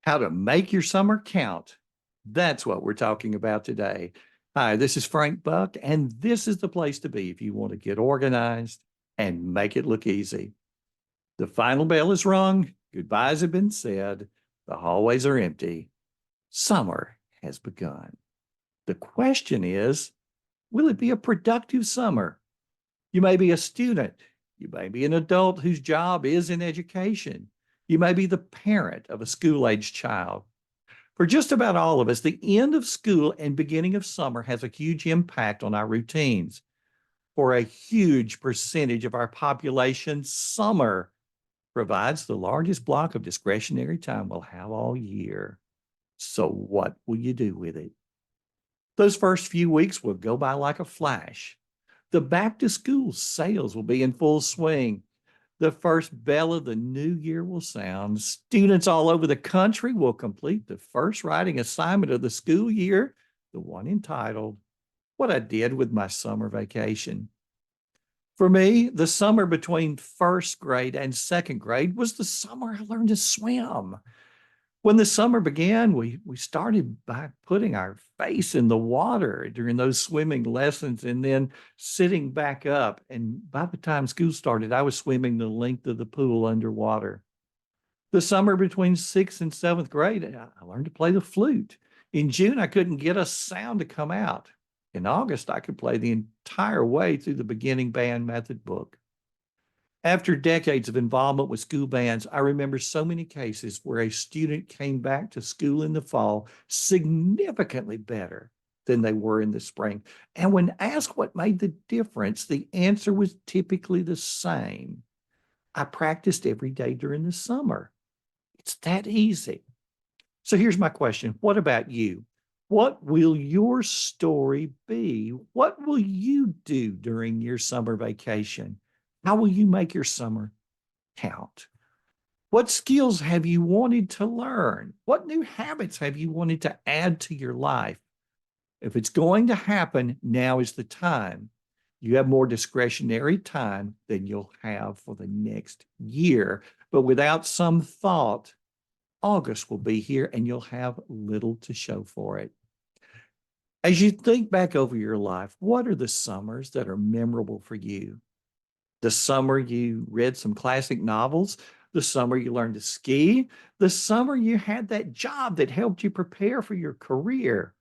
How to make your summer count. That's what we're talking about today. Hi, this is Frank Buck, and this is the place to be if you want to get organized and make it look easy. The final bell is rung, goodbyes have been said, the hallways are empty. Summer has begun. The question is, will it be a productive summer? You may be a student. You may be an adult whose job is in education. You may be the parent of a school-aged child. For just about all of us, the end of school and beginning of summer has a huge impact on our routines. For a huge percentage of our population, summer provides the largest block of discretionary time we'll have all year. So what will you do with it? Those first few weeks will go by like a flash. The back to school sales will be in full swing. The first bell of the new year will sound. Students all over the country will complete the first writing assignment of the school year, the one entitled, What I Did with My Summer Vacation. For me, the summer between first grade and second grade was the summer I learned to swim. When the summer began, we started by putting our face in the water during those swimming lessons and then sitting back up. And by the time school started, I was swimming the length of the pool underwater. The summer between sixth and seventh grade, I learned to play the flute. In June, I couldn't get a sound to come out. In August, I could play the entire way through the beginning band method book. After decades of involvement with school bands, I remember so many cases where a student came back to school in the fall significantly better than they were in the spring. And when asked what made the difference, the answer was typically the same. I practiced every day during the summer. It's that easy. So here's my question. What about you? What will your story be? What will you do during your summer vacation? How will you make your summer count? What skills have you wanted to learn? What new habits have you wanted to add to your life? If it's going to happen, now is the time. You have more discretionary time than you'll have for the next year. But without some thought, August will be here and you'll have little to show for it. As you think back over your life, what are the summers that are memorable for you? The summer you read some classic novels, the summer you learned to ski, the summer you had that job that helped you prepare for your career,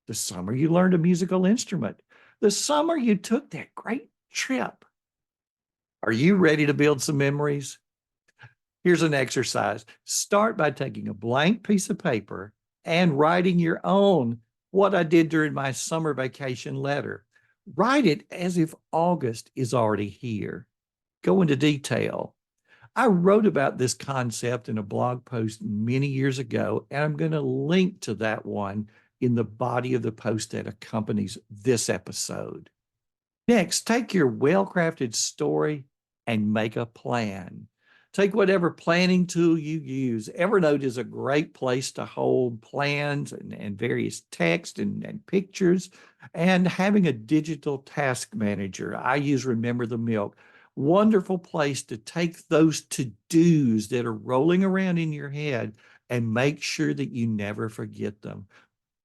the summer you learned a musical instrument, the summer you took that great trip. Are you ready to build some memories? Here's an exercise. Start by taking a blank piece of paper and writing your own "What I Did During My Summer Vacation" letter. Write it as if August is already here. Go into detail. I wrote about this concept in a blog post many years ago, and I'm going to link to that one in the body of the post that accompanies this episode. Next, take your well-crafted story and make a plan. Take whatever planning tool you use. Evernote is a great place to hold plans and various text and pictures. And having a digital task manager, I use Remember the Milk. Wonderful place to take those to-dos that are rolling around in your head and make sure that you never forget them.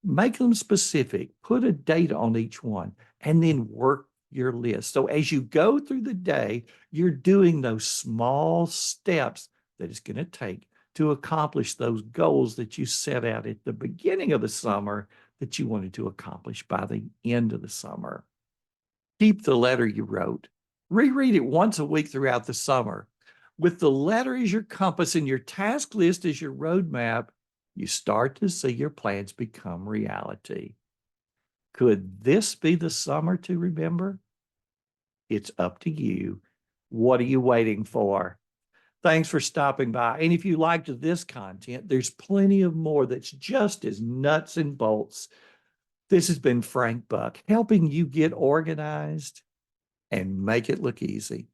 Make them specific, put a date on each one, and then work your list. So as you go through the day, you're doing those small steps that it's going to take to accomplish those goals that you set out at the beginning of the summer that you wanted to accomplish by the end of the summer. Keep the letter you wrote. Reread it once a week throughout the summer. With the letter as your compass and your task list as your roadmap, you start to see your plans become reality. Could this be the summer to remember? It's up to you. What are you waiting for? Thanks for stopping by. And if you liked this content, there's plenty of more that's just as nuts and bolts. This has been Frank Buck, helping you get organized and make it look easy.